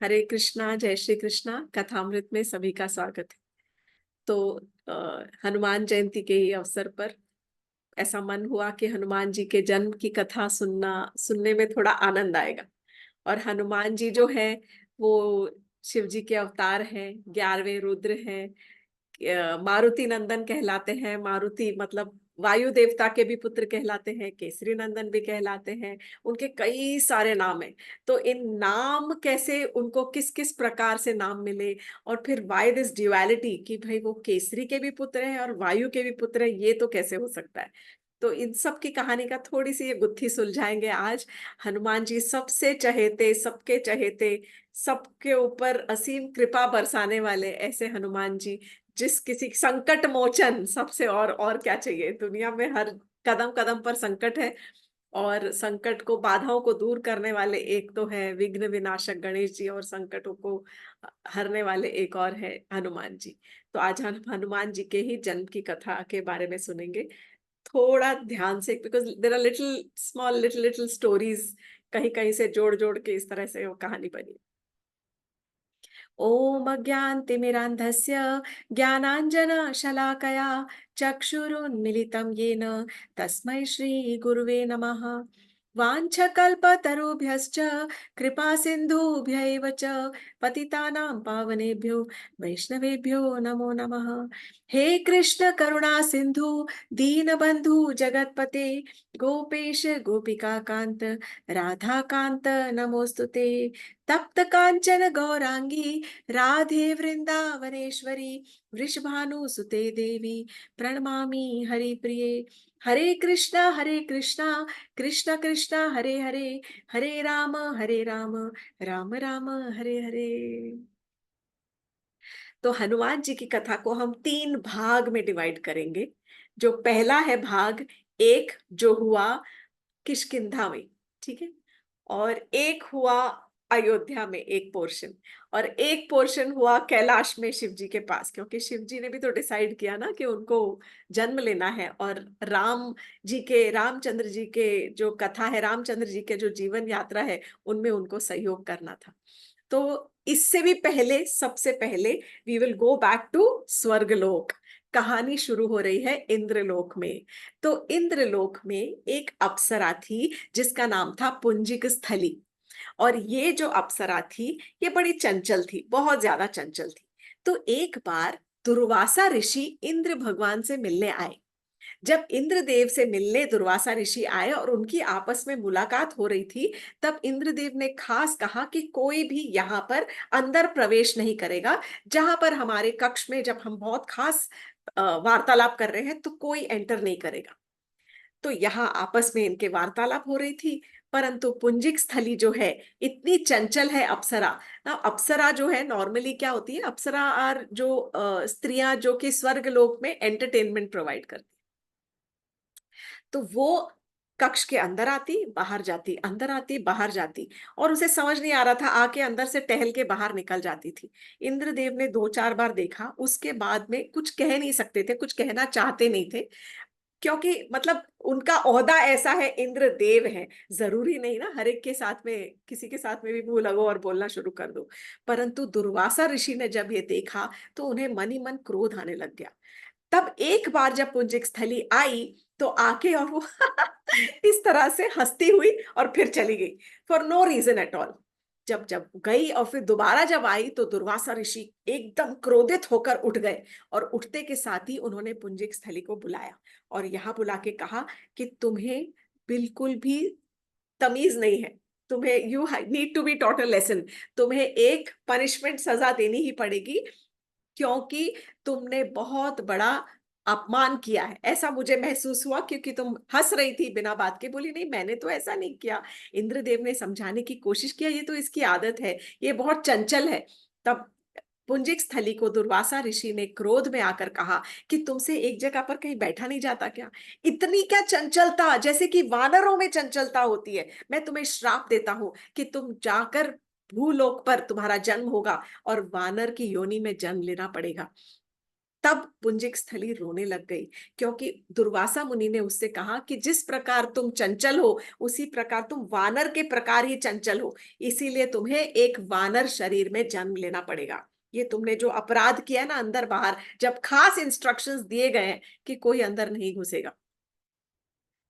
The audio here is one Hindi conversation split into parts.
हरे कृष्णा, जय श्री कृष्णा। कथामृत में सभी का स्वागत है। तो हनुमान जयंती के ही अवसर पर ऐसा मन हुआ कि हनुमान जी के जन्म की कथा सुनने में थोड़ा आनंद आएगा। और हनुमान जी जो है वो शिव जी के अवतार हैं, 11वें रुद्र हैं। मारुति नंदन कहलाते हैं। मारुति मतलब वायु देवता के भी पुत्र कहलाते हैं, केसरी नंदन भी कहलाते हैं। उनके कई सारे नाम हैं। तो इन नाम कैसे, उनको किस किस प्रकार से नाम मिले, और फिर वाई दिस ड्युअलिटी कि भाई वो केसरी के भी पुत्र हैं और वायु के भी पुत्र हैं, ये तो कैसे हो सकता है। तो इन सब की कहानी का थोड़ी सी ये गुत्थी सुलझाएंगे आज। हनुमान जी सबसे चहेते, सबके चहेते, सबके ऊपर असीम कृपा बरसाने वाले ऐसे हनुमान जी, जिस किसी संकट मोचन सबसे, और क्या चाहिए दुनिया में। हर कदम कदम पर संकट है, और संकट को, बाधाओं को दूर करने वाले एक तो है विघ्न विनाशक गणेश जी, और संकटों को हरने वाले एक और है हनुमान जी। तो आज हम हनुमान जी के ही जन्म की कथा के बारे में सुनेंगे। थोड़ा ध्यान से, because there are little small little little stories, कहीं कहीं से जोड़ जोड़ के इस तरह से वो कहानी बनी। ॐ अज्ञानतिमिरान्धस्य ज्ञानाञ्जनशलाकया चक्षुरुन्मिलितं येन तस्मै श्रीगुरुवे नमः। वाञ्छकल्पतरुभ्यश्च कृपासिन्धुभ्य एव च पतितानां पावनेभ्यो वैष्णवेभ्यो नमो नमः। हे कृष्ण करुणा सिन्धु दीनबन्धु जगत्पते गोपेश गोपिकान्त राधाकान्त नमोऽस्तुते। तप्त कांचन गौरांगी राधे वृंदावनेश्वरी वृषभानुसुते देवी प्रणमामि हरिप्रिये। हरे कृष्णा कृष्ण कृष्ण हरे हरे, हरे राम राम राम हरे हरे। तो हनुमान जी की कथा को हम तीन भाग में डिवाइड करेंगे। जो पहला है भाग एक, जो हुआ किष्किंधा में, ठीक है। और एक हुआ अयोध्या में, एक पोर्शन। और एक पोर्शन हुआ कैलाश में शिव जी के पास, क्योंकि शिव जी ने भी तो डिसाइड किया ना कि उनको जन्म लेना है, और रामचंद्र जी के जो कथा है, रामचंद्र जी के जो जीवन यात्रा है, उनमें उनको सहयोग करना था। तो इससे भी पहले, सबसे पहले we will go back to Swargalok. कहानी शुरू हो रही है इंद्रलोक में। तो इंद्रलोक में एक अप्सरा थी जिसका नाम था पुंजिक स्थली। और ये जो अप्सरा थी, ये बड़ी चंचल थी, बहुत ज्यादा चंचल थी। तो एक बार दुर्वासा ऋषि इंद्र भगवान से मिलने आए। जब इंद्रदेव से मिलने दुर्वासा ऋषि आए और उनकी आपस में मुलाकात हो रही थी, तब इंद्रदेव ने खास कहा कि कोई भी यहाँ पर अंदर प्रवेश नहीं करेगा। जहां पर हमारे कक्ष में जब हम बहुत खास वार्तालाप कर रहे हैं, तो कोई एंटर नहीं करेगा। तो यहाँ आपस में इनके वार्तालाप हो रही थी। परंतु पुंजिक स्थली जो है, इतनी चंचल है अप्सरा ना। अप्सरा जो है नॉर्मली क्या होती है, अप्सरा और जो स्त्रियां जो कि स्वर्ग लोक में एंटरटेनमेंट प्रोवाइड करती, तो वो कक्ष के अंदर आती बाहर जाती, अंदर आती बाहर जाती, और उसे समझ नहीं आ रहा था, आके अंदर से टहल के बाहर निकल जाती थी। इंद्रदेव ने दो चार बार देखा, उसके बाद में कुछ कह नहीं सकते थे, कुछ कहना चाहते नहीं थे, क्योंकि मतलब उनका ओहदा ऐसा है, इंद्रदेव है। जरूरी नहीं ना हर एक के साथ में, किसी के साथ में भी मुंह लगो और बोलना शुरू कर दो। परंतु दुर्वासा ऋषि ने जब ये देखा, तो उन्हें मन ही मन क्रोध आने लग गया। तब एक बार जब पुंजिक स्थली आई, तो आके और वो इस तरह से हंसती हुई और फिर चली गई, for no reason at all. जब जब गई और फिर दोबारा जब आई, तो दुर्वासा ऋषि एकदम क्रोधित होकर उठ गए। और उठते के साथ ही उन्होंने पुंजिक स्थली को बुलाया, और यहाँ बुला के कहा कि तुम्हें बिल्कुल भी तमीज नहीं है। तुम्हें, you need to be taught a lesson. तुम्हें एक पनिशमेंट, सजा देनी ही पड़ेगी, क्योंकि तुमने बहुत बड़ा अपमान किया है। ऐसा मुझे महसूस हुआ, क्योंकि तुम हंस रही थी बिना बात के। बोली नहीं, मैंने तो ऐसा नहीं किया। इंद्रदेव ने समझाने की कोशिश किया, ये तो इसकी आदत है, ये बहुत चंचल है। तब पुंजिक स्थली को दुर्वासा ऋषि ने क्रोध में आकर कहा कि तुमसे एक जगह पर कहीं बैठा नहीं जाता क्या? इतनी क्या चंचलता, जैसे कि वानरों में चंचलता होती है। मैं तुम्हें श्राप देता हूं कि तुम जाकर भूलोक पर तुम्हारा जन्म होगा और वानर की योनि में जन्म लेना पड़ेगा। तब पुंजिक स्थली रोने लग गई, क्योंकि दुर्वासा मुनि ने उससे कहा कि जिस प्रकार तुम चंचल हो उसी प्रकार तुम वानर के प्रकार ही चंचल हो, इसीलिए तुम्हें एक वानर शरीर में जन्म लेना पड़ेगा। ये तुमने जो अपराध किया ना अंदर बाहर, जब खास इंस्ट्रक्शंस दिए गए हैं कि कोई अंदर नहीं घुसेगा।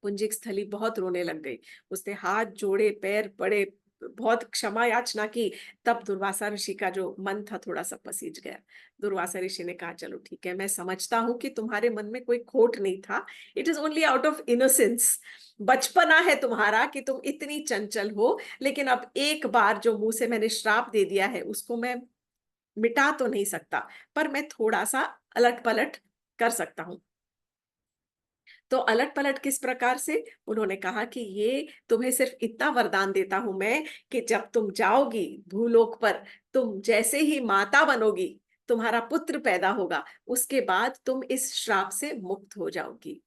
पुंजिक स्थली बहुत रोने लग गई, उसने हाथ जोड़े, पैर पड़े, बहुत क्षमा याचना की। तब दुर्वासा ऋषि का जो मन था थोड़ा सा पसीज गया। दुर्वासा ऋषि ने कहा चलो ठीक है, मैं समझता हूं कि तुम्हारे मन में कोई खोट नहीं था, it is only out of innocence, बचपना है तुम्हारा कि तुम इतनी चंचल हो। लेकिन अब एक बार जो मुंह से मैंने श्राप दे दिया है उसको मैं मिटा तो नहीं सकता, पर मैं थोड़ा सा अलट पलट कर सकता हूँ। तो अलट पलट किस प्रकार से? उन्होंने कहा कि ये तुम्हें सिर्फ इतना वरदान देता हूं मैं कि जब तुम जाओगी भूलोक पर, तुम जैसे ही माता बनोगी, तुम्हारा पुत्र पैदा होगा, उसके बाद तुम इस श्राप से मुक्त हो जाओगी।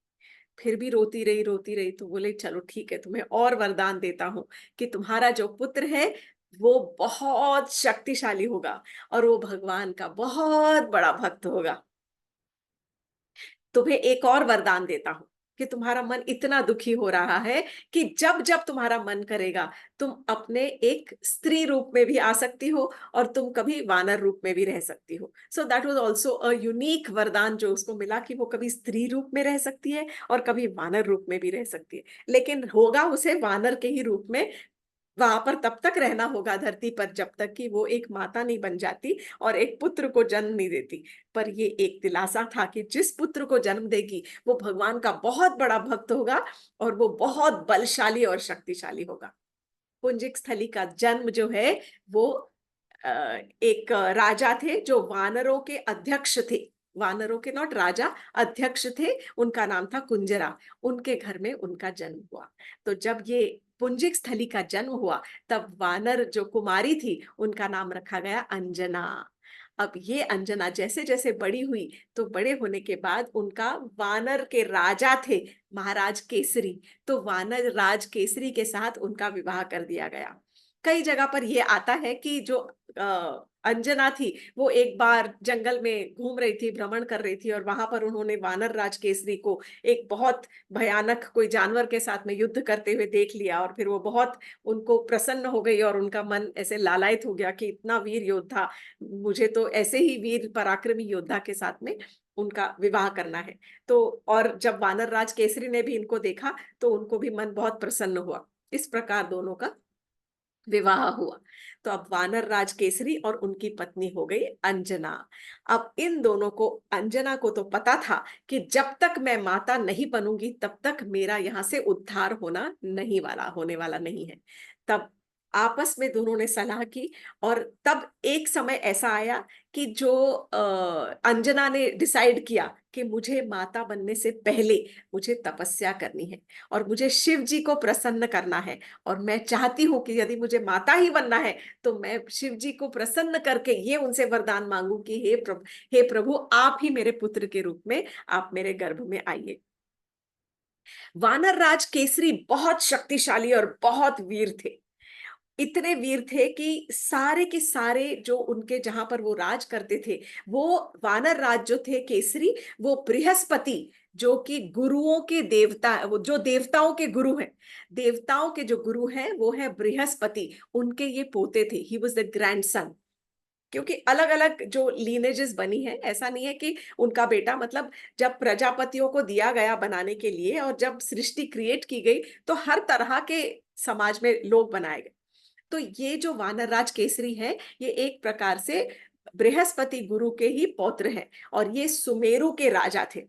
फिर भी रोती रही तो बोले चलो ठीक है, तुम्हें और वरदान देता हूं कि तुम्हारा जो पुत्र है वो बहुत शक्तिशाली होगा और वो भगवान का बहुत बड़ा भक्त होगा। तुम्हें एक और वरदान देता हूं कि तुम्हारा मन इतना दुखी हो रहा है कि जब जब तुम्हारा मन करेगा तुम अपने एक स्त्री रूप में भी आ सकती हो और तुम कभी वानर रूप में भी रह सकती हो। So that was also a unique वरदान जो उसको मिला कि वो कभी स्त्री रूप में रह सकती है और कभी वानर रूप में भी रह सकती है, लेकिन होगा उसे वानर के ही रूप में। वहां पर तब तक रहना होगा धरती पर जब तक कि वो एक माता नहीं बन जाती और एक पुत्र को जन्म नहीं देती। पर ये एक दिलासा था कि जिस पुत्र को जन्म देगी वो भगवान का बहुत बड़ा भक्त होगा और वो बहुत बलशाली और शक्तिशाली होगा। पुंजिक स्थली का जन्म जो है वो अ, एक राजा थे जो वानरों के अध्यक्ष थे, वानरों के नॉट राजा, अध्यक्ष थे, उनका नाम था कुंजरा। उनके घर में उनका जन्म हुआ। तो जब ये पुंजिक स्थली का जन्म हुआ तब वानर जो कुमारी थी उनका नाम रखा गया अंजना। अब ये अंजना जैसे जैसे बड़ी हुई तो बड़े होने के बाद उनका वानर के राजा थे महाराज केसरी, तो वानर राज केसरी के साथ उनका विवाह कर दिया गया। कई जगह पर यह आता है कि जो अंजना थी वो एक बार जंगल में घूम रही थी, भ्रमण कर रही थी और वहां पर उन्होंने वानर राज केसरी को एक बहुत भयानक कोई जानवर के साथ में युद्ध करते हुए देख लिया और फिर वो बहुत उनको प्रसन्न हो गई और उनका मन ऐसे लालायित हो गया कि इतना वीर योद्धा, मुझे तो ऐसे ही वीर पराक्रमी योद्धा के साथ में उनका विवाह करना है। तो और जब वानर राज केसरी ने भी इनको देखा तो उनको भी मन बहुत प्रसन्न हुआ। इस प्रकार दोनों का विवाह हुआ। तो अब वानर राज केसरी और उनकी पत्नी हो गई अंजना। अब इन दोनों को, अंजना को तो पता था कि जब तक मैं माता नहीं बनूंगी तब तक मेरा यहाँ से उद्धार होने वाला नहीं है। तब आपस में दोनों ने सलाह की और तब एक समय ऐसा आया कि जो अंजना ने डिसाइड किया कि मुझे माता बनने से पहले मुझे तपस्या करनी है और मुझे शिव जी को प्रसन्न करना है। और मैं चाहती हूं कि यदि मुझे माता ही बनना है तो मैं शिव जी को प्रसन्न करके ये उनसे वरदान मांगू कि हे प्रभु आप ही मेरे पुत्र के रूप में आप मेरे गर्भ में आइए। वानर राज केसरी बहुत शक्तिशाली और बहुत वीर थे। इतने वीर थे कि सारे के सारे जो उनके जहां पर वो राज करते थे, वो वानर राज जो थे केसरी, वो बृहस्पति जो कि गुरुओं के देवता, वो जो देवताओं के गुरु हैं, देवताओं के जो गुरु हैं वो है बृहस्पति, उनके ये पोते थे। He was the grandson. क्योंकि अलग अलग जो लीनेजेस बनी है, ऐसा नहीं है कि उनका बेटा, मतलब जब प्रजापतियों को दिया गया बनाने के लिए और जब सृष्टि क्रिएट की गई तो हर तरह के समाज में लोग बनाए गए। तो ये जो वानरराज केसरी है ये एक प्रकार से बृहस्पति गुरु के ही पौत्र हैं और ये सुमेरु के राजा थे।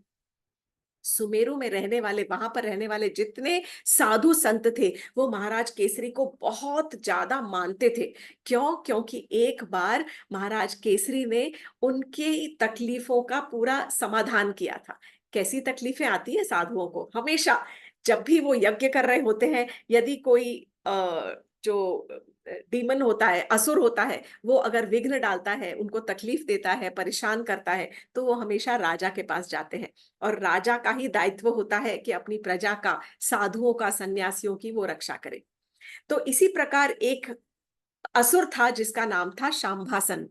सुमेरु में रहने वाले, वहां पर रहने वाले जितने साधु संत थे वो महाराज केसरी को बहुत ज्यादा मानते थे। क्यों? क्योंकि एक बार महाराज केसरी ने उनकी तकलीफों का पूरा समाधान किया था। कैसी तकलीफें आती है साधुओं को हमेशा, जब भी वो यज्ञ कर रहे होते हैं, यदि कोई जो डीमन होता है, असुर होता है, वो अगर विघ्न डालता है, उनको तकलीफ देता है, परेशान करता है, तो वो हमेशा राजा के पास जाते हैं और राजा का ही दायित्व होता है कि अपनी प्रजा का, साधुओं का, सन्यासियों की वो रक्षा करे। तो इसी प्रकार एक असुर था जिसका नाम था शाम्भासन।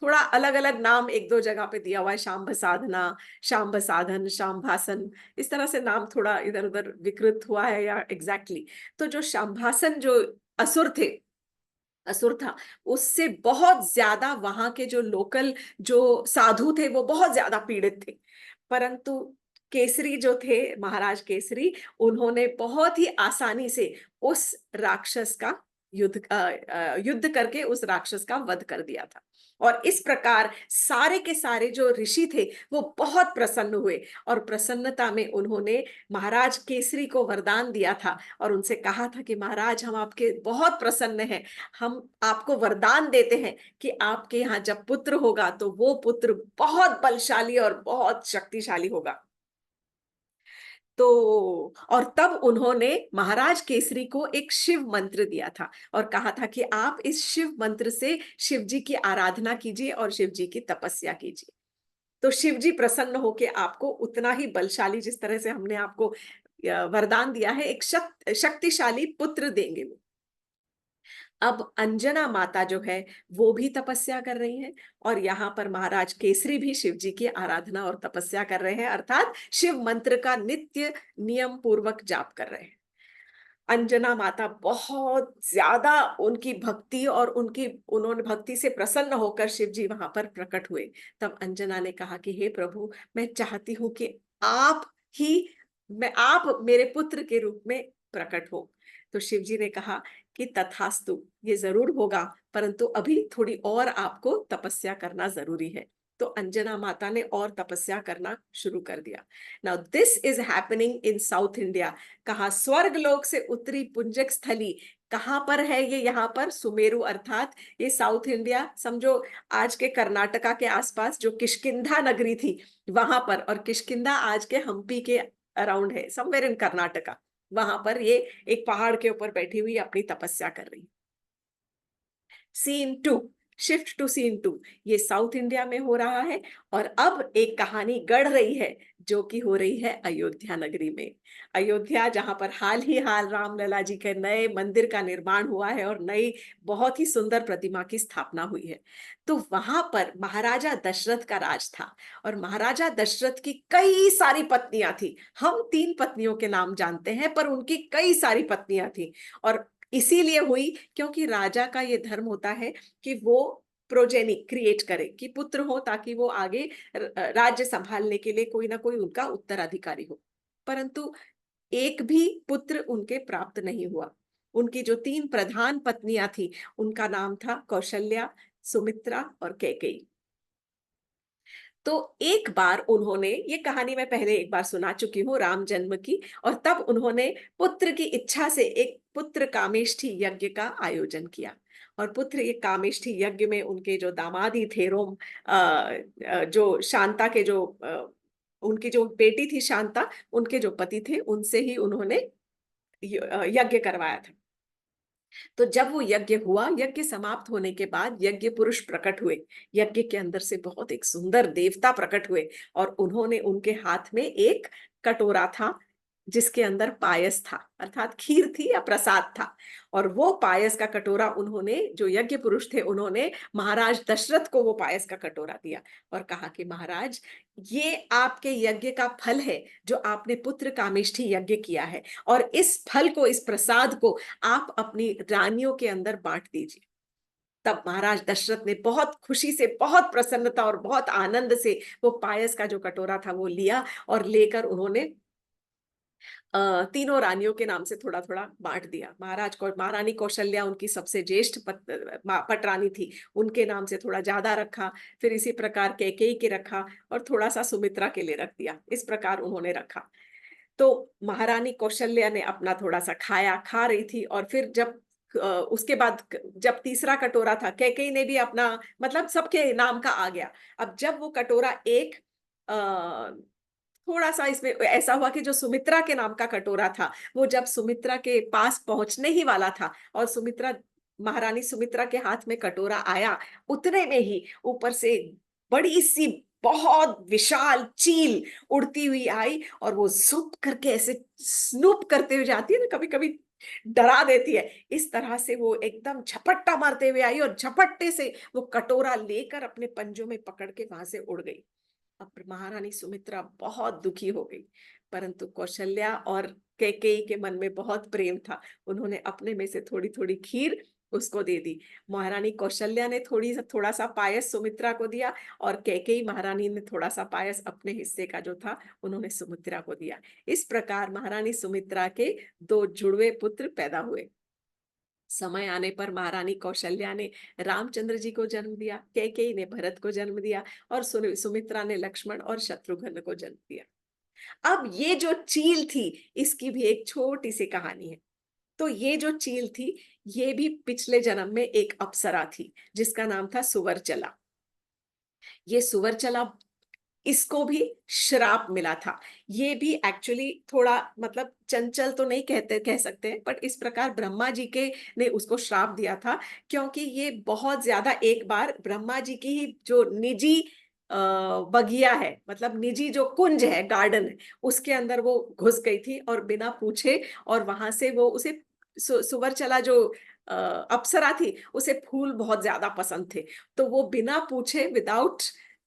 थोड़ा अलग अलग नाम एक दो जगह पे दिया हुआ है, शांभ साधना, शांभ साधन, शांभासन, इस तरह से नाम थोड़ा इधर उधर विकृत हुआ है या एग्जैक्टली तो जो शांभासन जो असुर थे, असुर था, उससे बहुत ज्यादा वहां के जो लोकल जो साधु थे वो बहुत ज्यादा पीड़ित थे। परंतु केसरी जो थे, महाराज केसरी, उन्होंने बहुत ही आसानी से उस राक्षस का युद्ध करके उस राक्षस का वध कर दिया था। और इस प्रकार सारे के सारे जो ऋषि थे वो बहुत प्रसन्न हुए, और प्रसन्नता में उन्होंने महाराज केसरी को वरदान दिया था और उनसे कहा था कि महाराज, हम आपके बहुत प्रसन्न हैं, हम आपको वरदान देते हैं कि आपके यहाँ जब पुत्र होगा तो वो पुत्र बहुत बलशाली और बहुत शक्तिशाली होगा। तो और तब उन्होंने महाराज केसरी को एक शिव मंत्र दिया था और कहा था कि आप इस शिव मंत्र से शिव जी की आराधना कीजिए और शिव जी की तपस्या कीजिए, तो शिव जी प्रसन्न होके आपको उतना ही बलशाली, जिस तरह से हमने आपको वरदान दिया है, एक शक्तिशाली पुत्र देंगे वो। अब अंजना माता जो है वो भी तपस्या कर रही हैं, और यहाँ पर महाराज केसरी भी शिव जी की आराधना और तपस्या कर रहे हैं, अर्थात शिव मंत्र का नित्य नियम पूर्वक जाप कर रहे हैं। अंजना माता बहुत ज्यादा उनकी भक्ति और उनकी उन्होंने भक्ति से प्रसन्न होकर शिव जी वहां पर प्रकट हुए। तब अंजना ने कहा कि हे प्रभु, मैं चाहती हूं कि आप ही आप मेरे पुत्र के रूप में प्रकट हो। तो शिव जी ने कहा कि तथास्तु, ये जरूर होगा, परंतु अभी थोड़ी और आपको तपस्या करना जरूरी है। तो अंजना माता ने और तपस्या करना शुरू कर दिया। Now this is happening in south India. कहा स्वर्ग लोक से उत्तरी पुंजक स्थली कहाँ पर है ये? यहाँ पर सुमेरु, अर्थात ये साउथ इंडिया समझो, आज के कर्नाटका के आसपास जो किष्किंधा नगरी थी वहां पर, और किष्किंधा आज के हम्पी के अराउंड है, समवेयर इन कर्नाटका, वहां पर ये एक पहाड़ के ऊपर बैठी हुई अपनी तपस्या कर रही। Scene two, shift to scene two, ये साउथ इंडिया में हो रहा है, और अब एक कहानी गढ़ रही है जो कि हो रही है अयोध्या नगरी में। अयोध्या, जहां पर हाल रामलला जी के नए मंदिर का निर्माण हुआ है और नई बहुत ही सुंदर प्रतिमा की स्थापना हुई है। तो वहां पर महाराजा दशरथ का राज था, और महाराजा दशरथ की कई सारी पत्नियां थी। हम 3 पत्नियों के नाम जानते हैं, पर उनकी कई सारी पत्नियां थी, और इसीलिए हुई क्योंकि राजा का ये धर्म होता है कि वो प्रोजेनी क्रिएट करे, कि पुत्र हो, ताकि वो आगे राज्य संभालने के लिए कोई ना कोई उनका उत्तराधिकारी हो। परंतु एक भी पुत्र उनके प्राप्त नहीं हुआ। उनकी जो 3 प्रधान पत्नियां थी, उनका नाम था कौशल्या, सुमित्रा और कैकेयी। तो एक बार उन्होंने, ये कहानी मैं पहले एक बार सुना चुकी हूँ राम जन्म की, और तब उन्होंने पुत्र की इच्छा से एक पुत्र कामेष्ठी यज्ञ का आयोजन किया। और पुत्र ये कामेष्ठी यज्ञ में उनके जो दामादी थे जो शांता के जो उनकी जो बेटी थी शांता, उनके जो पति थे उनसे ही उन्होंने यज्ञ करवाया था। तो जब वो यज्ञ हुआ, यज्ञ समाप्त होने के बाद यज्ञ पुरुष प्रकट हुए। यज्ञ के अंदर से बहुत एक सुंदर देवता प्रकट हुए, और उन्होंने, उनके हाथ में एक कटोरा था जिसके अंदर पायस था, अर्थात खीर थी या प्रसाद था। और वो पायस का कटोरा उन्होंने, जो यज्ञ पुरुष थे, उन्होंने महाराज दशरथ को वो पायस का कटोरा दिया और कहा कि महाराज, ये आपके यज्ञ का फल है जो आपने पुत्र कामेष्ठी यज्ञ किया है, और इस फल को, इस प्रसाद को आप अपनी रानियों के अंदर बांट दीजिए। तब महाराज दशरथ ने बहुत खुशी से, बहुत प्रसन्नता और बहुत आनंद से वो पायस का जो कटोरा था वो लिया, और लेकर उन्होंने तीनों रानियों के नाम से थोड़ा थोड़ा बांट दिया। महारानी कौशल्या उनकी सबसे ज्येष्ठ पटरानी थी, उनके नाम से थोड़ा ज्यादा रखा, फिर इसी प्रकार कैकेयी के रखा, और थोड़ा सा सुमित्रा के लिए रख दिया। इस प्रकार उन्होंने रखा। तो महारानी कौशल्या ने अपना थोड़ा सा खाया, खा रही थी, और फिर जब उसके बाद जब तीसरा कटोरा था, कैकेयी ने भी अपना, मतलब सबके नाम का आ गया। अब जब वो कटोरा एक थोड़ा सा इसमें ऐसा हुआ कि जो सुमित्रा के नाम का कटोरा था, वो जब सुमित्रा के पास पहुंचने ही वाला था, और महारानी सुमित्रा के हाथ में कटोरा आया, उतने में ही ऊपर से बड़ी सी बहुत विशाल चील उड़ती हुई आई, और वो सूप करके ऐसे स्नूप करते हुए जाती है ना, कभी कभी डरा देती है। इस तरह से वो एकदम झपट्टा मारते हुए आई और झपट्टे से वो कटोरा लेकर अपने पंजों में पकड़ के वहां से उड़ गई। अब महारानी सुमित्रा बहुत दुखी हो गई, परंतु कौशल्या और कैकेयी के मन में बहुत प्रेम था। उन्होंने अपने में से थोड़ी थोड़ी खीर उसको दे दी। महारानी कौशल्या ने थोड़ा सा पायस सुमित्रा को दिया, और कैकेयी महारानी ने थोड़ा सा पायस अपने हिस्से का जो था उन्होंने सुमित्रा को दिया। इस प्रकार महारानी सुमित्रा के दो जुड़वे पुत्र पैदा हुए। समय आने पर महारानी कौशल्या ने रामचंद्र जी को जन्म दिया, कैकेयी ने भरत को जन्म दिया, और सुमित्रा ने लक्ष्मण और शत्रुघ्न को जन्म दिया। अब ये जो चील थी, इसकी भी एक छोटी सी कहानी है। तो ये जो चील थी, ये भी पिछले जन्म में एक अप्सरा थी जिसका नाम था सुवरचला। ये सुवरचला, इसको भी श्राप मिला था। ये भी एक्चुअली थोड़ा मतलब चंचल तो नहीं कह सकते हैं, बट इस प्रकार ब्रह्मा जी के ने उसको श्राप दिया था, क्योंकि ये बहुत ज्यादा, एक बार ब्रह्मा जी की ही जो निजी बगिया है, मतलब निजी जो कुंज है, गार्डन है, उसके अंदर वो घुस गई थी और बिना पूछे, और वहां से वो उसे सुवरचला जो अप्सरा थी, उसे फूल बहुत ज्यादा पसंद थे। तो वो बिना पूछे, without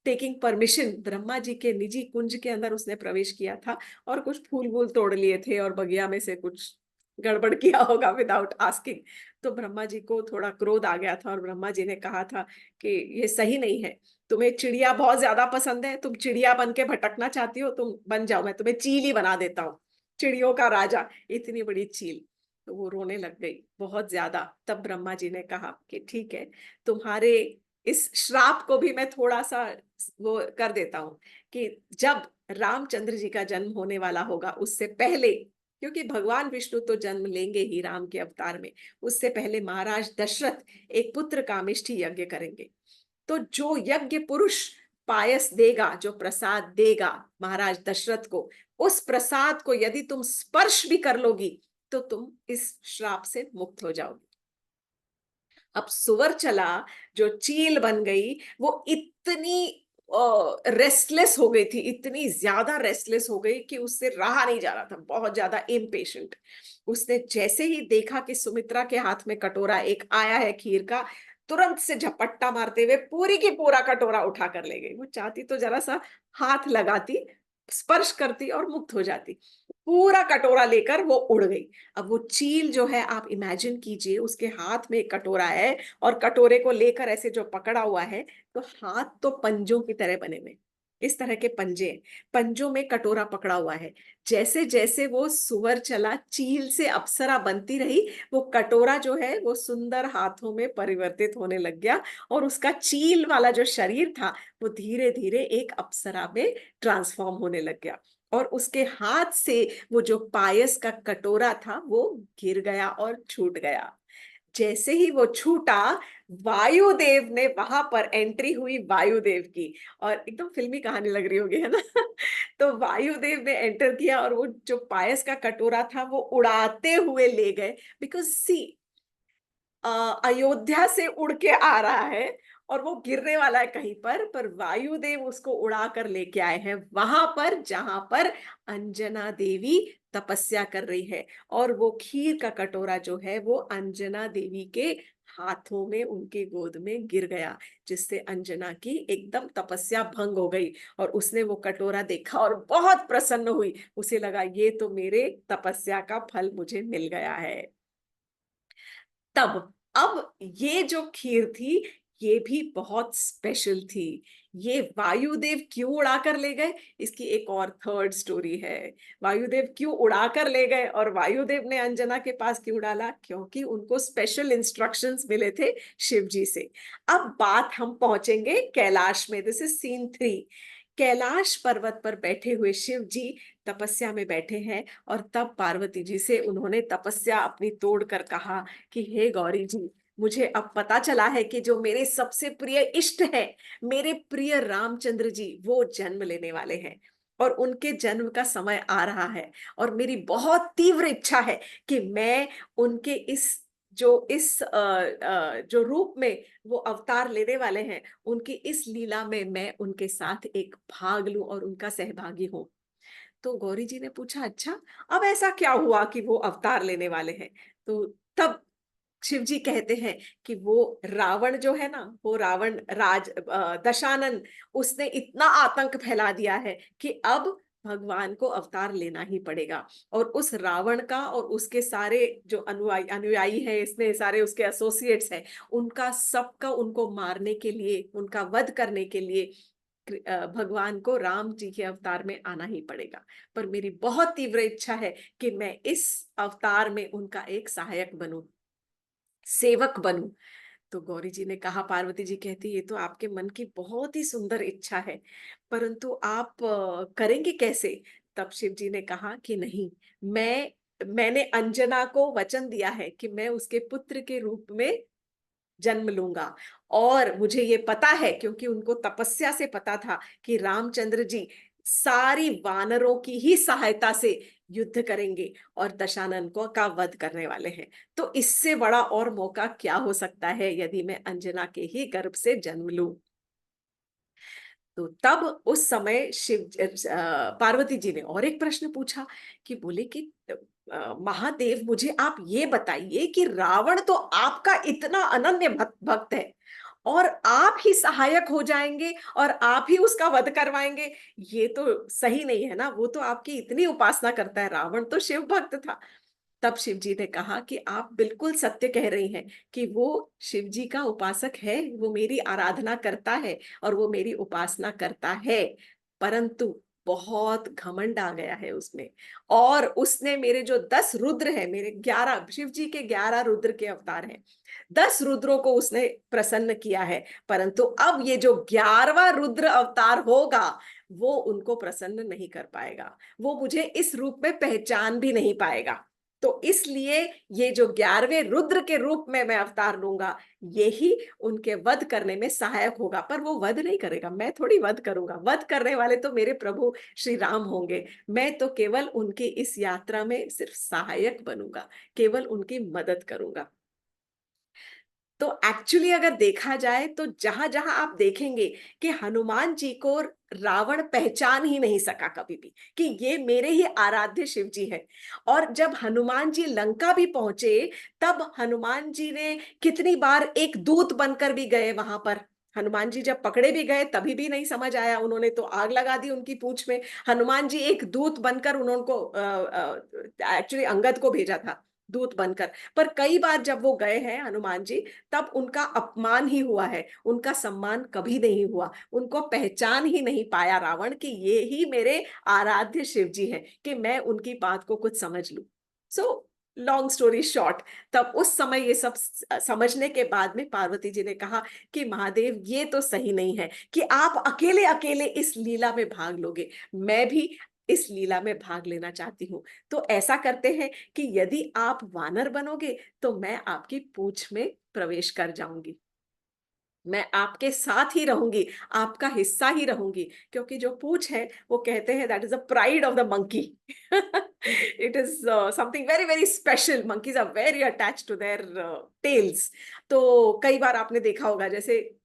taking permission, Brahma ji के निजी कुंज के अंदर उसने प्रवेश किया था, और कुछ फूल वूल तोड़ लिए थे और बगिया में से कुछ गड़बड़ किया होगा विदाउट आस्किंग। तो ब्रह्मा जी को थोड़ा क्रोध आ गया था, और ब्रह्मा जी ने कहा था कि ये सही नहीं है, तुम्हें चिड़िया बहुत ज्यादा पसंद है, तुम चिड़िया बन के भटकना चाहती हो, तुम बन जाओ, मैं तुम्हें चील ही बना देता हूँ, चिड़ियों का राजा, इतनी बड़ी चील। तो वो रोने लग गई बहुत ज्यादा। तब ब्रह्मा जी ने कहा कि ठीक है, तुम्हारे इस श्राप को भी मैं थोड़ा सा वो कर देता हूं, कि जब रामचंद्र जी का जन्म होने वाला होगा, उससे पहले, क्योंकि भगवान विष्णु तो जन्म लेंगे ही राम के अवतार में, उससे पहले महाराज दशरथ एक पुत्र कामिष्ठी यज्ञ करेंगे। तो जो यज्ञ पुरुष पायस देगा, जो प्रसाद देगा महाराज दशरथ को, उस प्रसाद को यदि तुम स्पर्श भी कर लोगी, तो तुम इस श्राप से मुक्त हो जाओगी। अब सुवरचला जो चील बन गई, वो इतनी रेस्टलेस हो गई थी, इतनी ज्यादा रेस्टलेस हो गई कि उससे रहा नहीं जा रहा था, बहुत ज्यादा इम्पेशेंट। उसने जैसे ही देखा कि सुमित्रा के हाथ में कटोरा एक आया है खीर का, तुरंत से झपट्टा मारते हुए पूरी की पूरा कटोरा उठा कर ले गई। वो चाहती तो जरा सा हाथ लगाती, स्पर्श करती और मुक्त हो जाती। पूरा कटोरा लेकर वो उड़ गई। अब वो चील जो है, आप इमेजिन कीजिए, उसके हाथ में एक कटोरा है, और कटोरे को लेकर ऐसे जो पकड़ा हुआ है, तो हाथ तो पंजों की तरह बने हुए, इस तरह के पंजे हैं, पंजों में कटोरा पकड़ा हुआ है। जैसे जैसे वो सुवर चला चील से अप्सरा बनती रही, वो कटोरा जो है वो सुंदर हाथों में परिवर्तित होने लग गया, और उसका चील वाला जो शरीर था, वो धीरे धीरे एक अप्सरा में ट्रांसफॉर्म होने लग गया। और उसके हाथ से वो जो पायस का कटोरा था, वो गिर गया और छूट गया। जैसे ही वो छूटा, वायुदेव ने वहां पर एंट्री हुई, वायुदेव की। और एकदम फिल्मी कहानी लग रही होगी, है ना? तो वायुदेव ने एंटर किया, और वो जो पायस का कटोरा था वो उड़ाते हुए ले गए। बिकॉज सी, अयोध्या से उड़ के आ रहा है, और वो गिरने वाला है कहीं पर वायुदेव उसको उड़ा कर लेके आए हैं वहां पर जहां पर अंजना देवी तपस्या कर रही है। और वो खीर का कटोरा जो है, वो अंजना देवी के हाथों में, उनके गोद में गिर गया, जिससे अंजना की एकदम तपस्या भंग हो गई। और उसने वो कटोरा देखा और बहुत प्रसन्न हुई, उसे लगा ये तो मेरे तपस्या का फल मुझे मिल गया है। तब, अब ये जो खीर थी, ये भी बहुत स्पेशल थी। ये वायुदेव क्यों उड़ाकर ले गए, इसकी एक और थर्ड स्टोरी है। वायुदेव क्यों उड़ाकर ले गए, और वायुदेव ने अंजना के पास क्यों डाला, क्योंकि उनको स्पेशल इंस्ट्रक्शंस मिले थे शिव जी से। अब बात हम पहुंचेंगे कैलाश में। This is seen 3। कैलाश पर्वत पर बैठे हुए शिव जी तपस्या में बैठे हैं, और तब पार्वती जी से उन्होंने तपस्या अपनी तोड़ कर कहा कि हे गौरी जी, मुझे अब पता चला है कि जो मेरे सबसे प्रिय इष्ट है, मेरे प्रिय रामचंद्र जी, वो जन्म लेने वाले हैं, और उनके जन्म का समय आ रहा है। और मेरी बहुत तीव्र इच्छा है कि मैं उनके जो रूप में वो अवतार लेने वाले हैं, उनकी इस लीला में मैं उनके साथ एक भाग लूं और उनका सहभागी हूं। तो गौरी जी ने पूछा, अच्छा अब ऐसा क्या हुआ कि वो अवतार लेने वाले हैं? तो तब शिव जी कहते हैं कि वो रावण जो है ना, वो रावण दशानन, उसने इतना आतंक फैला दिया है कि अब भगवान को अवतार लेना ही पड़ेगा। और उस रावण का और उसके सारे जो अनुयायी अनुयायी है, इसने सारे उसके एसोसिएट्स हैं, उनका सबका उनको मारने के लिए, उनका वध करने के लिए भगवान को राम जी के अवतार में आना ही पड़ेगा। पर मेरी बहुत तीव्र इच्छा है कि मैं इस अवतार में उनका एक सहायक बनूं, सेवक बनूं। तो गौरी जी ने कहा, पार्वती जी कहती, ये तो आपके मन की बहुत ही सुंदर इच्छा है, परंतु आप करेंगे कैसे? तब शिव जी ने कहा कि नहीं, मैंने अंजना को वचन दिया है कि मैं उसके पुत्र के रूप में जन्म लूंगा। और मुझे ये पता है, क्योंकि उनको तपस्या से पता था कि रामचंद्र जी सारी वानरों की ही सहायता से युद्ध करेंगे और दशानन को का वध करने वाले हैं। तो इससे बड़ा और मौका क्या हो सकता है यदि मैं अंजना के ही गर्भ से जन्म लूं। तो तब उस समय पार्वती जी ने और एक प्रश्न पूछा कि बोले कि महादेव, मुझे आप ये बताइए कि रावण तो आपका इतना अनन्य भक्त है और आप ही सहायक हो जाएंगे और आप ही उसका वध करवाएंगे, ये तो सही नहीं है ना। वो तो आपकी इतनी उपासना करता है, रावण तो शिव भक्त था। तब शिव जी ने कहा कि आप बिल्कुल सत्य कह रही हैं कि वो शिव जी का उपासक है, वो मेरी आराधना करता है और वो मेरी उपासना करता है, परंतु बहुत घमंड आ गया है उसमें। और उसने मेरे जो 10 रुद्र है, मेरे 11, शिव जी के 11 रुद्र के अवतार हैं, 10 रुद्रों को उसने प्रसन्न किया है, परंतु अब ये जो 11वां रुद्र अवतार होगा वो उनको प्रसन्न नहीं कर पाएगा, वो मुझे इस रूप में पहचान भी नहीं पाएगा। तो इसलिए ये जो 11वें रुद्र के रूप में मैं अवतार लूंगा, यही उनके वध करने में सहायक होगा। पर वो वध नहीं करेगा, मैं थोड़ी वध करूंगा, वध करने वाले तो मेरे प्रभु श्री राम होंगे। मैं तो केवल उनकी इस यात्रा में सिर्फ सहायक बनूंगा, केवल उनकी मदद करूंगा। तो एक्चुअली अगर देखा जाए तो जहां जहां आप देखेंगे कि हनुमान जी को रावण पहचान ही नहीं सका कभी भी कि ये मेरे ही आराध्य शिव जी है। और जब हनुमान जी लंका भी पहुंचे, तब हनुमान जी ने कितनी बार एक दूत बनकर भी गए वहां पर। हनुमान जी जब पकड़े भी गए तभी भी नहीं समझ आया, उन्होंने तो आग लगा दी उनकी पूंछ में। हनुमान जी एक दूत बनकर उन्होंने एक्चुअली अंगद को भेजा था दूत बनकर। पर कई बार जब वो गए हैं हनुमान जी, तब उनका अपमान ही हुआ है, उनका सम्मान कभी नहीं हुआ, उनको पहचान ही नहीं पाया रावण कि ये ही मेरे आराध्य शिव जी हैं, कि मैं उनकी बात को कुछ समझ लूं। सो लॉन्ग स्टोरी शॉर्ट, तब उस समय ये सब समझने के बाद में पार्वती जी ने कहा कि महादेव, ये तो सही नहीं है कि आप अकेले अकेले इस लीला में भाग लोगे, मैं भी इस लीला में भाग लेना चाहती हूँ। तो ऐसा करते हैं कि यदि आप वानर बनोगे तो मैं आपकी पूंछ में प्रवेश कर जाऊंगी, मैं आपके साथ ही रहूंगी, आपका हिस्सा ही रहूंगी, क्योंकि जो पूंछ है वो कहते हैं that is the pride of the monkey. It is something very very special, monkeys are very attached to their tails. तो कई बार आपने देखा होगा, जैसे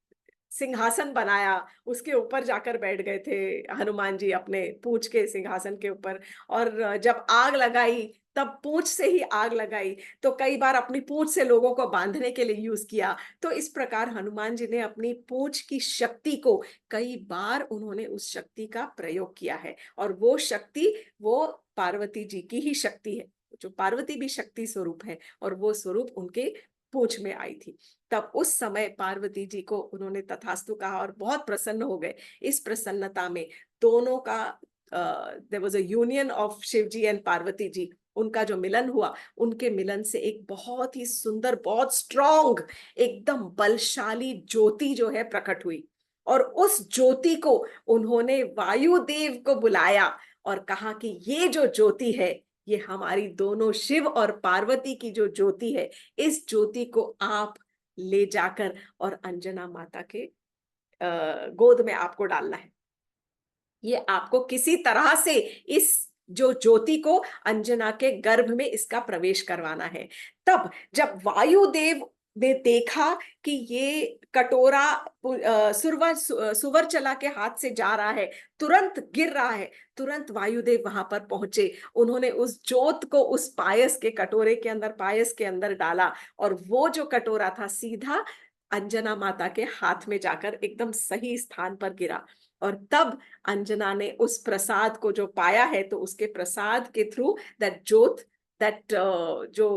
सिंहासन बनाया, उसके ऊपर जाकर बैठ गए थे हनुमान जी अपने पूंछ के सिंहासन के ऊपर। और जब आग लगाई तब पूंछ से ही आग लगाई। तो कई बार अपनी पूंछ से लोगों को बांधने के लिए यूज किया। तो इस प्रकार हनुमान जी ने अपनी पूंछ की शक्ति को, कई बार उन्होंने उस शक्ति का प्रयोग किया है। और वो शक्ति, वो पार्वती जी की ही शक्ति है, जो पार्वती भी शक्ति स्वरूप है, और वो स्वरूप उनके पूंछ में आई थी। तब उस समय पार्वती जी को उन्होंने तथास्तु कहा और बहुत प्रसन्न हो गए। इस प्रसन्नता में दोनों का, there was a union of Shiv ji and Parvati ji, उनका जो मिलन हुआ, उनके मिलन से एक बहुत ही सुंदर, बहुत स्ट्रॉन्ग, एकदम बलशाली ज्योति जो है प्रकट हुई। और उस ज्योति को उन्होंने वायुदेव को बुलाया और कहा कि ये जो ज्योति है, ये हमारी दोनों शिव और पार्वती की जो ज्योति है, इस ज्योति को आप ले जाकर और अंजना माता के गोद में आपको डालना है। ये आपको किसी तरह से इस जो ज्योति को अंजना के गर्भ में इसका प्रवेश करवाना है। तब जब वायुदेव ने देखा कि ये कटोरा सुवर चला के हाथ से जा रहा है, तुरंत गिर रहा है, तुरंत वायुदेव वहां पर पहुंचे। उन्होंने उस जोत को उस पायस के कटोरे के अंदर, पायस के अंदर डाला, और वो जो कटोरा था सीधा अंजना माता के हाथ में जाकर एकदम सही स्थान पर गिरा। और तब अंजना ने उस प्रसाद को जो पाया है, तो उसके प्रसाद के थ्रू दैट जोत, दैट जो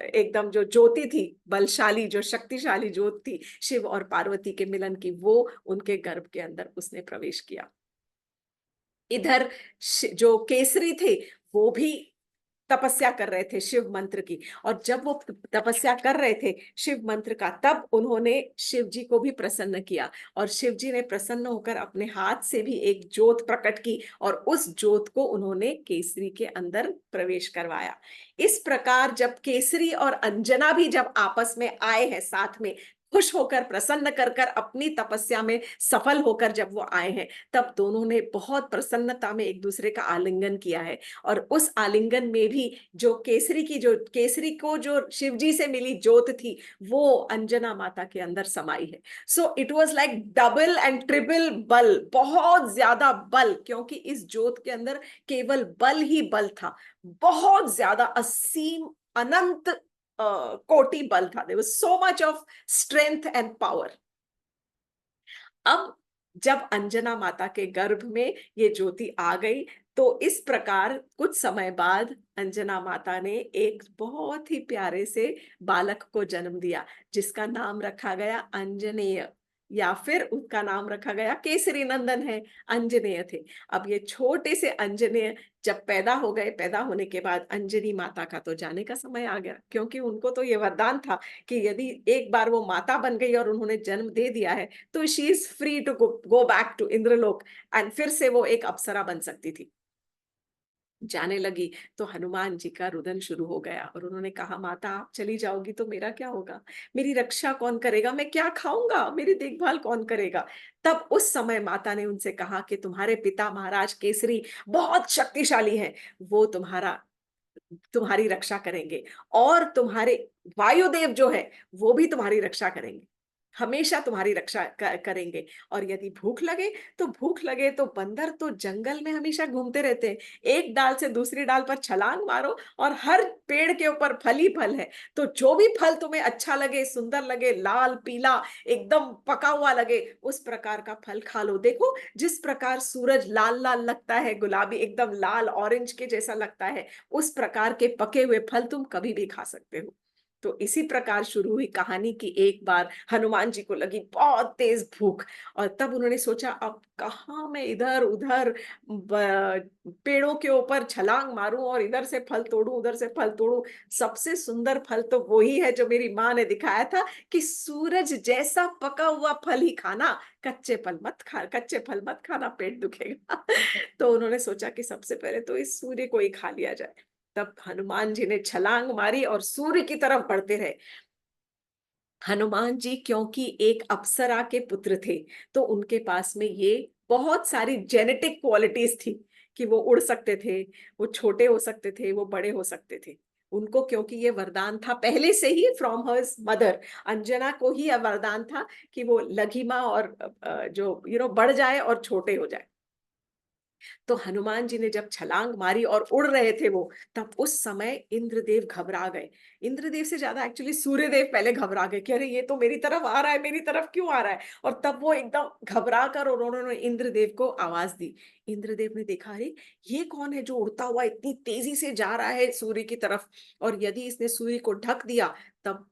एकदम जो ज्योति थी, बलशाली जो शक्तिशाली ज्योत थी शिव और पार्वती के मिलन की, वो उनके गर्भ के अंदर उसने प्रवेश किया। इधर जो केसरी थे वो भी तपस्या कर रहे थे शिव मंत्र की, और जब वो तपस्या कर रहे थे शिव मंत्र का, तब उन्होंने शिव जी को भी प्रसन्न किया, और शिव जी ने प्रसन्न होकर अपने हाथ से भी एक ज्योत प्रकट की, और उस ज्योत को उन्होंने केसरी के अंदर प्रवेश करवाया। इस प्रकार जब केसरी और अंजना भी जब आपस में आए हैं साथ में, खुश होकर, प्रसन्न कर कर, अपनी तपस्या में सफल होकर जब वो आए हैं, तब दोनों ने बहुत प्रसन्नता में एक दूसरे का आलिंगन किया है। और उस आलिंगन में भी जो केसरी को जो शिवजी से मिली ज्योत थी, वो अंजना माता के अंदर समाई है। So it was like double and triple बल, बहुत ज्यादा बल, क्योंकि इस ज्योत के अंदर केवल बल ही बल था, बहुत ज्यादा असीम अनंत कोटि बल था। There was so much of strength and power. अब जब अंजना माता के गर्भ में ये ज्योति आ गई, तो इस प्रकार कुछ समय बाद अंजना माता ने एक बहुत ही प्यारे से बालक को जन्म दिया, जिसका नाम रखा गया अंजनेय, या फिर उसका नाम रखा गया केसरी नंदन है, अंजनेय थे। अब ये छोटे से अंजनेय जब पैदा हो गए, पैदा होने के बाद अंजनी माता का तो जाने का समय आ गया, क्योंकि उनको तो ये वरदान था कि यदि एक बार वो माता बन गई और उन्होंने जन्म दे दिया है, तो she is free to go back to Indralok, and फिर से वो एक अप्सरा बन सकती थी। जाने लगी तो हनुमान जी का रुदन शुरू हो गया, और उन्होंने कहा, माता आप चली जाओगी तो मेरा क्या होगा, मेरी रक्षा कौन करेगा, मैं क्या खाऊंगा, मेरी देखभाल कौन करेगा। तब उस समय माता ने उनसे कहा कि तुम्हारे पिता महाराज केसरी बहुत शक्तिशाली हैं, वो तुम्हारी रक्षा करेंगे, और तुम्हारे वायुदेव जो है वो भी तुम्हारी रक्षा करेंगे, हमेशा तुम्हारी रक्षा करेंगे। और यदि भूख लगे, तो भूख लगे तो बंदर तो जंगल में हमेशा घूमते रहते हैं, एक डाल से दूसरी डाल पर छलांग मारो, और हर पेड़ के ऊपर फल ही फल है, तो जो भी फल तुम्हें अच्छा लगे, सुंदर लगे, लाल पीला एकदम पका हुआ लगे, उस प्रकार का फल खा लो। देखो जिस प्रकार सूरज लाल लाल लगता है, गुलाबी एकदम लाल ऑरेंज के जैसा लगता है, उस प्रकार के पके हुए फल तुम कभी भी खा सकते हो। तो इसी प्रकार शुरू हुई कहानी की एक बार हनुमान जी को लगी बहुत तेज भूख, और तब उन्होंने सोचा, अब कहाँ मैं इधर उधर पेड़ों के ऊपर छलांग मारूं, और इधर से फल तोड़ूं, उधर से फल तोड़ूं, सबसे सुंदर फल तो वही है जो मेरी माँ ने दिखाया था कि सूरज जैसा पका हुआ फल ही खाना, कच्चे फल मत खाना, पेट दुखेगा। तो उन्होंने सोचा कि सबसे पहले तो इस सूर्य को ही खा लिया जाए। तब हनुमान जी ने छलांग मारी और सूर्य की तरफ बढ़ते रहे। हनुमान जी क्योंकि एक अप्सरा के पुत्र थे, तो उनके पास में ये बहुत सारी जेनेटिक क्वालिटीज थी कि वो उड़ सकते थे, वो छोटे हो सकते थे, वो बड़े हो सकते थे। उनको क्योंकि ये वरदान था पहले से ही फ्रॉम हर मदर, अंजना को ही यह वरदान था कि वो लघिमा और जो बढ़ जाए और छोटे हो जाए। तो हनुमान जी ने जब छलांग मारी और उड़ रहे थे वो, तब उस समय इंद्रदेव घबरा गए। इंद्रदेव से ज्यादा एक्चुअली सूर्यदेव पहले घबरा गए कि अरे ये तो मेरी तरफ आ रहा है, मेरी तरफ क्यों आ रहा है। और तब वो एकदम घबरा कर और उन्होंने इंद्रदेव को आवाज दी। इंद्रदेव ने देखा, अरे ये कौन है जो उड़ता हुआ इतनी तेजी से जा रहा है सूर्य की तरफ, और यदि इसने सूर्य को ढक दिया तब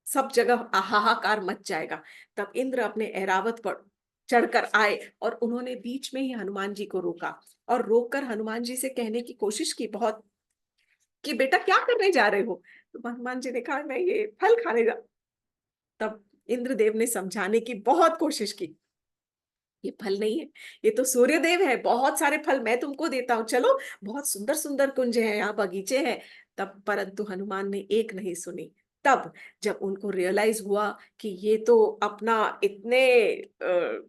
सब जगह हाहाकार मच जाएगा। तब इंद्र अपने ऐरावत पर चढ़कर आए, और उन्होंने बीच में ही हनुमान जी को रोका, और रोककर हनुमान जी से कहने की कोशिश की बहुत, कि बेटा क्या करने जा रहे हो। तो हनुमान जी ने कहा, मैं ये फल खाने जा। तब इंद्रदेव ने समझाने की बहुत कोशिश की, ये फल नहीं है, ये तो सूर्यदेव है, बहुत सारे फल मैं तुमको देता हूँ, चलो बहुत सुंदर सुंदर कुंज है यहाँ, बगीचे हैं। तब परंतु हनुमान ने एक नहीं सुनी। तब जब उनको रियलाइज हुआ कि ये तो अपना इतने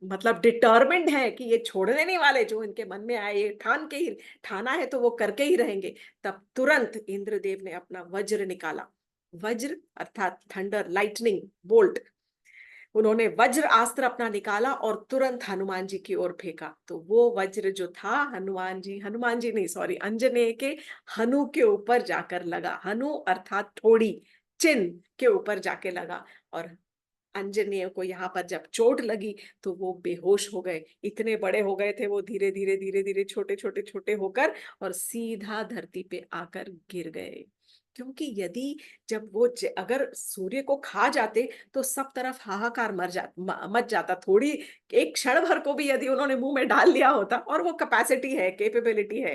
मतलब डिटर्मिन्ड है कि ये छोड़ने नहीं वाले, जो इनके मन में आए ये ठान के ही ठाना है तो वो करके ही रहेंगे। तब तुरंत इंद्रदेव ने अपना वज्र निकाला, वज्र अर्थात थंडर, लाइटनिंग बोल्ट, उन्होंने वज्र अस्त्र अपना निकाला और तुरंत हनुमान जी की ओर फेंका। तो वो वज्र जो था हनुमान जी नहीं, सॉरी, अंजनेय के हनु के ऊपर जाकर लगा। हनु अर्थात थोड़ी, चिन्ह के ऊपर जाके लगा। और अंजनेय को यहाँ पर जब चोट लगी तो वो बेहोश हो गए। इतने बड़े हो गए थे वो, धीरे धीरे धीरे धीरे छोटे छोटे छोटे होकर और सीधा धरती पे आकर गिर गए। क्योंकि यदि जब वो अगर सूर्य को खा जाते तो सब तरफ हाहाकार मच जाता। थोड़ी एक क्षण भर को भी यदि उन्होंने मुंह में डाल लिया होता, और वो कैपेसिटी है, कैपेबिलिटी है,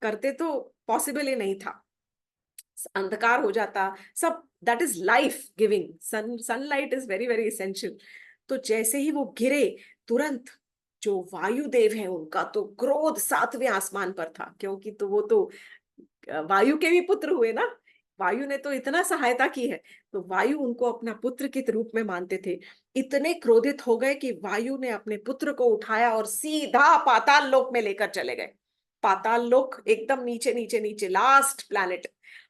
करते तो पॉसिबल ही नहीं था, अंधकार हो जाता सब। That is life giving, sunlight is very very essential. तो जैसे ही वो गिरे, तुरंत जो वायुदेव है उनका तो क्रोध सातवें आसमान पर था, क्योंकि तो वो तो वायु के भी पुत्र हुए ना, वायु ने तो इतना सहायता की है, तो वायु उनको अपना पुत्र के रूप में मानते थे। इतने क्रोधित हो गए कि वायु ने अपने पुत्र को उठाया और सीधा पाताल लोक में लेकर चले गए। पाताल लोक एकदम नीचे नीचे नीचे, लास्ट प्लैनेट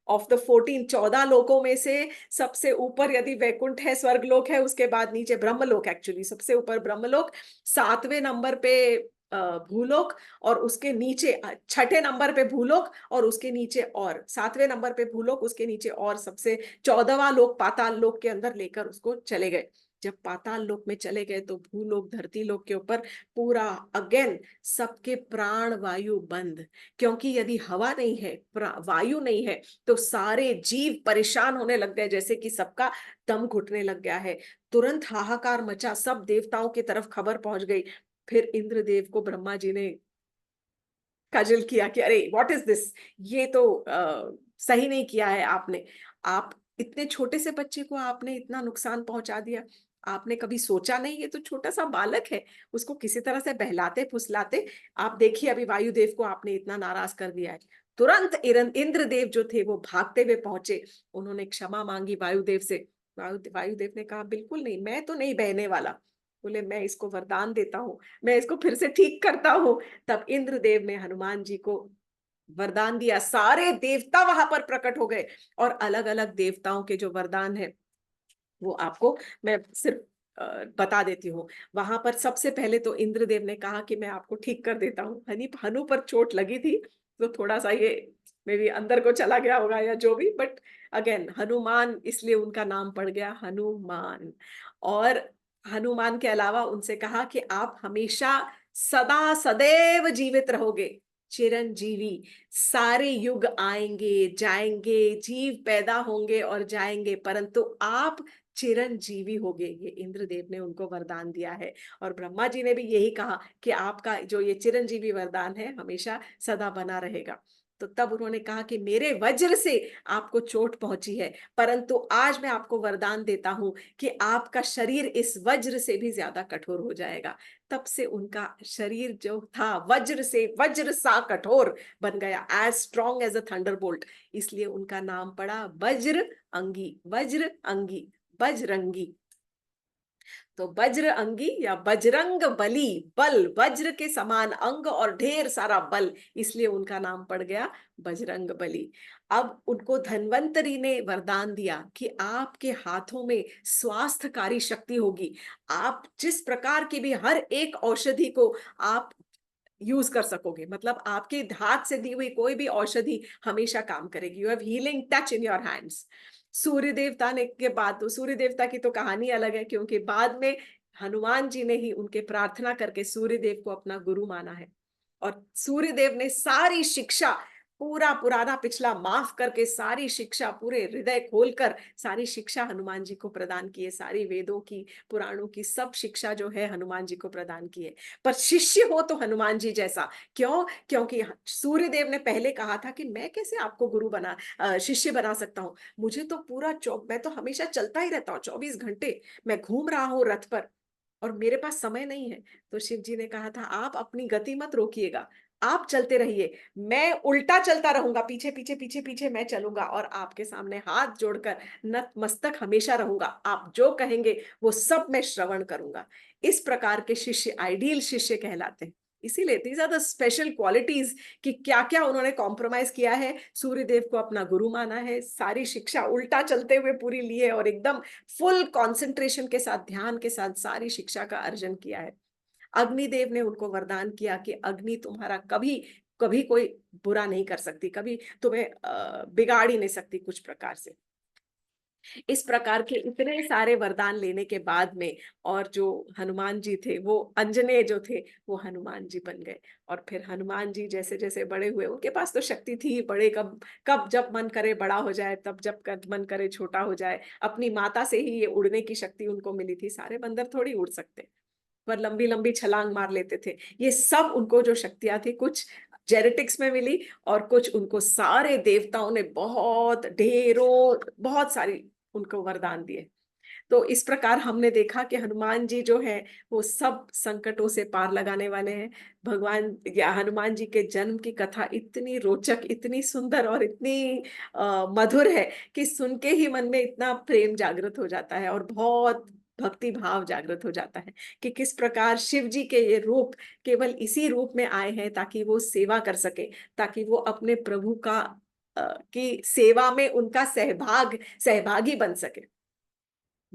ऑफ द 14, 14 लोकों में से सबसे ऊपर यदि वैकुंठ है, स्वर्गलोक है, उसके बाद नीचे ब्रह्मलोक, एक्चुअली सबसे ऊपर ब्रह्मलोक, सातवें नंबर पे भूलोक, और उसके नीचे छठे नंबर पे भूलोक, और उसके नीचे और सातवें नंबर पे भूलोक, उसके नीचे और सबसे 14वां लोक पाताल लोक के अंदर लेकर उसको चले गए। जब पाताल लोक में चले गए तो भूलोक धरती लोक के ऊपर पूरा अगेन सबके प्राण वायु बंद, क्योंकि यदि हवा नहीं है, वायु नहीं है, तो सारे जीव परेशान होने लग गए, जैसे कि सबका दम घुटने लग गया है। तुरंत हाहाकार मचा, सब देवताओं की तरफ खबर पहुंच गई। फिर इंद्रदेव को ब्रह्मा जी ने काजल किया कि अरे व्हाट इज दिस, ये तो सही नहीं किया है आपने। आप इतने छोटे से बच्चे को आपने इतना नुकसान पहुंचा दिया। आपने कभी सोचा नहीं, ये तो छोटा सा बालक है, उसको किसी तरह से बहलाते फुसलाते। आप देखिए अभी वायुदेव को आपने इतना नाराज कर दिया है। तुरंत इंद्रदेव जो थे वो भागते हुए पहुंचे, उन्होंने क्षमा मांगी वायुदेव से। वायुदेव ने कहा बिल्कुल नहीं, मैं तो नहीं बहने वाला। बोले मैं इसको वरदान देता हूँ, मैं इसको फिर से ठीक करता हूँ। तब इंद्रदेव ने हनुमान जी को वरदान दिया, सारे देवता वहां पर प्रकट हो गए। और अलग अलग देवताओं के जो वरदान है वो आपको मैं सिर्फ बता देती हूँ। वहां पर सबसे पहले तो इंद्रदेव ने कहा कि मैं आपको ठीक कर देता हूँ। हनु पर चोट लगी थी तो थोड़ा सा ये मे बी अंदर को चला गया होगा या जो भी, बट अगेन हनुमान, इसलिए उनका नाम पड़ गया हनुमान। और हनुमान के अलावा उनसे कहा कि आप हमेशा सदा सदैव जीवित रहोगे, चिरंजीवी। सारे युग आएंगे जाएंगे, जीव पैदा होंगे और जाएंगे, परंतु आप चिरंजीवी होगे, ये इंद्रदेव ने उनको वरदान दिया है। और ब्रह्मा जी ने भी यही कहा कि आपका जो ये चिरंजीवी वरदान है हमेशा सदा बना रहेगा। तो तब उन्होंने कहा कि मेरे वज्र से आपको चोट पहुंची है, परंतु आज मैं आपको वरदान देता हूं कि आपका शरीर इस वज्र से भी ज्यादा कठोर हो जाएगा। तब से उनका शरीर जो था वज्र से वज्र सा कठोर बन गया, as strong as a thunderbolt. इसलिए उनका नाम पड़ा वज्र अंगी, वज्र अंगी, बजरंगी। तो वज्र अंगी या बजरंग बली, बल, वज्र के समान अंग और ढेर सारा बल, इसलिए उनका नाम पड़ गया बजरंग बली। अब उनको धन्वंतरी ने वरदान दिया कि आपके हाथों में स्वास्थ्यकारी शक्ति होगी। आप जिस प्रकार की भी हर एक औषधि को आप यूज कर सकोगे, मतलब आपके हाथ से दी हुई कोई भी औषधि हमेशा काम करेगी। You have healing touch in your hands. सूर्य देवता ने के बाद, तो सूर्य देवता की तो कहानी अलग है, क्योंकि बाद में हनुमान जी ने ही उनके प्रार्थना करके सूर्य देव को अपना गुरु माना है। और सूर्य देव ने सारी शिक्षा, पूरा पुराना पिछला माफ करके सारी शिक्षा, पूरे हृदय खोलकर सारी शिक्षा हनुमान जी को प्रदान की है। सारी वेदों की, पुराणों की सब शिक्षा जो है हनुमान जी को प्रदान की है। पर शिष्य हो तो हनुमान जी जैसा। क्यों? क्योंकि सूर्य देव ने पहले कहा था कि मैं कैसे आपको शिष्य बना सकता हूँ, मुझे तो मैं तो हमेशा चलता ही रहता हूँ 24 घंटे, मैं घूम रहा हूँ रथ पर, और मेरे पास समय नहीं है। तो शिव जी ने कहा था आप अपनी गति मत रोकिएगा, आप चलते रहिए, मैं उल्टा चलता रहूंगा, पीछे पीछे पीछे पीछे मैं चलूंगा, और आपके सामने हाथ जोड़कर नतमस्तक हमेशा रहूंगा। आप जो कहेंगे वो सब मैं श्रवण करूंगा। इस प्रकार के शिष्य आइडियल शिष्य कहलाते हैं। इसीलिए these are the special qualities कि क्या क्या उन्होंने कॉम्प्रोमाइज किया है, सूर्यदेव को अपना गुरु माना है, सारी शिक्षा उल्टा चलते हुए पूरी ली है और एकदम फुल कंसंट्रेशन के साथ, ध्यान के साथ सारी शिक्षा का अर्जन किया है। अग्निदेव ने उनको वरदान किया कि अग्नि तुम्हारा कभी कभी कोई बुरा नहीं कर सकती, कभी तुम्हें बिगाड़ ही नहीं सकती कुछ प्रकार से। इस प्रकार के इतने सारे वरदान लेने के बाद में, और जो हनुमान जी थे वो अंजनेय जो थे वो हनुमान जी बन गए। और फिर हनुमान जी जैसे जैसे बड़े हुए, उनके पास तो शक्ति थी, बड़े कब कब जब मन करे बड़ा हो जाए, तब जब मन करे छोटा हो जाए। अपनी माता से ही ये उड़ने की शक्ति उनको मिली थी, सारे बंदर थोड़ी उड़ सकते, पर लंबी लंबी छलांग मार लेते थे। ये सब उनको जो शक्तियां थी, कुछ जेनेटिक्स में मिली और कुछ उनको सारे देवताओं ने बहुत ढेरों बहुत सारी उनको वरदान दिए। तो इस प्रकार हमने देखा कि हनुमान जी जो है वो सब संकटों से पार लगाने वाले हैं। भगवान या हनुमान जी के जन्म की कथा इतनी रोचक, इतनी सुंदर और इतनी मधुर है कि सुन के ही मन में इतना प्रेम जागृत हो जाता है और बहुत भक्ति भाव जागृत हो जाता है कि किस प्रकार शिव जी के ये रूप केवल इसी रूप में आए हैं ताकि वो सेवा कर सके, ताकि वो अपने प्रभु का की सेवा में उनका सहभागी बन सके।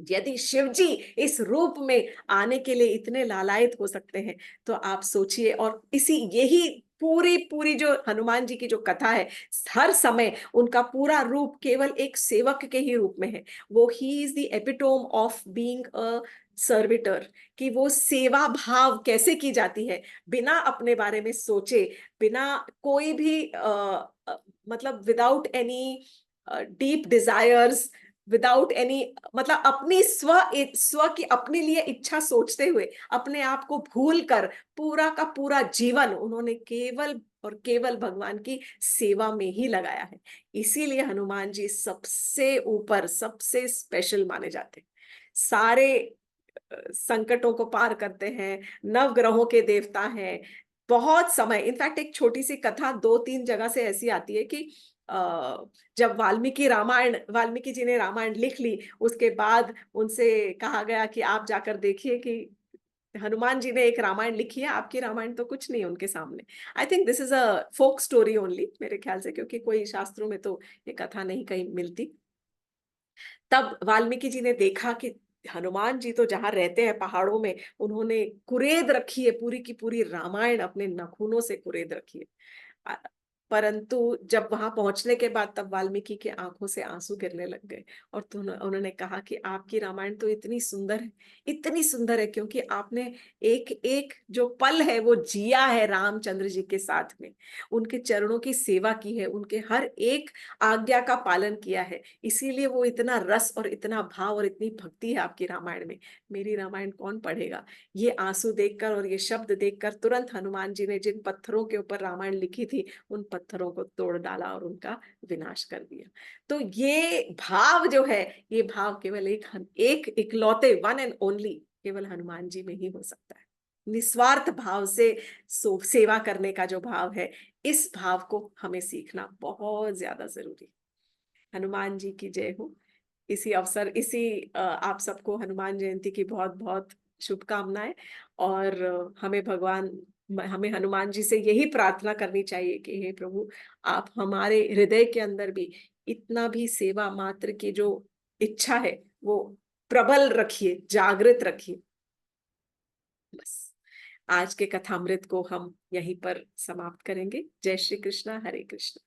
यदि शिव जी इस रूप में आने के लिए इतने लालायित हो सकते हैं, तो आप सोचिए। और इसी यही पूरी पूरी जो हनुमान जी की जो कथा है, हर समय उनका पूरा रूप केवल एक सेवक के ही रूप में है। वो he is the epitome of being a servitor, कि वो सेवा भाव कैसे की जाती है, बिना अपने बारे में सोचे, बिना कोई भी मतलब without any deep desires, without any, मतलब अपनी स्व की अपने लिए इच्छा सोचते हुए अपने आप को भूल कर पूरा का पूरा जीवन उन्होंने केवल और केवल भगवान की सेवा में ही लगाया है। इसीलिए हनुमान जी सबसे ऊपर, सबसे स्पेशल माने जाते हैं। सारे संकटों को पार करते हैं, नव ग्रहों के देवता हैं। बहुत समय, इनफैक्ट एक छोटी सी कथा दो तीन जगह से ऐसी आती है कि जब वाल्मीकि जी ने रामायण लिख ली, उसके बाद उनसे कहा गया कि आप जाकर देखिए कि हनुमान जी ने एक रामायण लिखी है, आपकी रामायण तो कुछ नहीं है उनके सामने। I think this is a folk story only, मेरे ख्याल से, क्योंकि कोई शास्त्रों में तो ये कथा नहीं कहीं मिलती। तब वाल्मीकि जी ने देखा कि हनुमान जी तो जहां रहते हैं पहाड़ों में, उन्होंने कुरेद रखी है, पूरी की पूरी रामायण अपने नाखूनों से कुरेद रखी है। अ, परंतु जब वहां पहुंचने के बाद तब वाल्मीकि के आंखों से आंसू गिरने लग गए। और तो उन्होंने कहा कि आपकी रामायण तो इतनी सुंदर है, इतनी सुंदर है, क्योंकि आपने एक एक जो पल है वो जिया है रामचंद्र जी के साथ में, उनके चरणों की सेवा की है, उनके हर एक आज्ञा का पालन किया है। इसीलिए वो इतना रस और इतना भाव और इतनी भक्ति है आपकी रामायण में। मेरी रामायण कौन पढ़ेगा? ये आंसू देखकर और ये शब्द देखकर तुरंत हनुमान जी ने जिन पत्थरों के ऊपर रामायण लिखी थी, उन पत्थरों को तोड़ डाला और उनका विनाश कर दिया। तो ये भाव जो है, ये भाव केवल एक इकलौते, वन एंड ओनली, केवल हनुमान जी में ही हो सकता है। निस्वार्थ भाव से सेवा करने का जो भाव है, इस भाव को हमें सीखना बहुत ज्यादा जरूरी है। हनुमान जी की जय हो। इसी अवसर, आप सबको हनुमान जयंती की बहुत बहुत शुभकामनाएं। और हमें हनुमान जी से यही प्रार्थना करनी चाहिए कि हे प्रभु, आप हमारे हृदय के अंदर भी इतना भी सेवा मात्र की जो इच्छा है वो प्रबल रखिए, जागृत रखिए। बस आज के कथामृत को हम यहीं पर समाप्त करेंगे। जय श्री कृष्णा, हरे कृष्ण।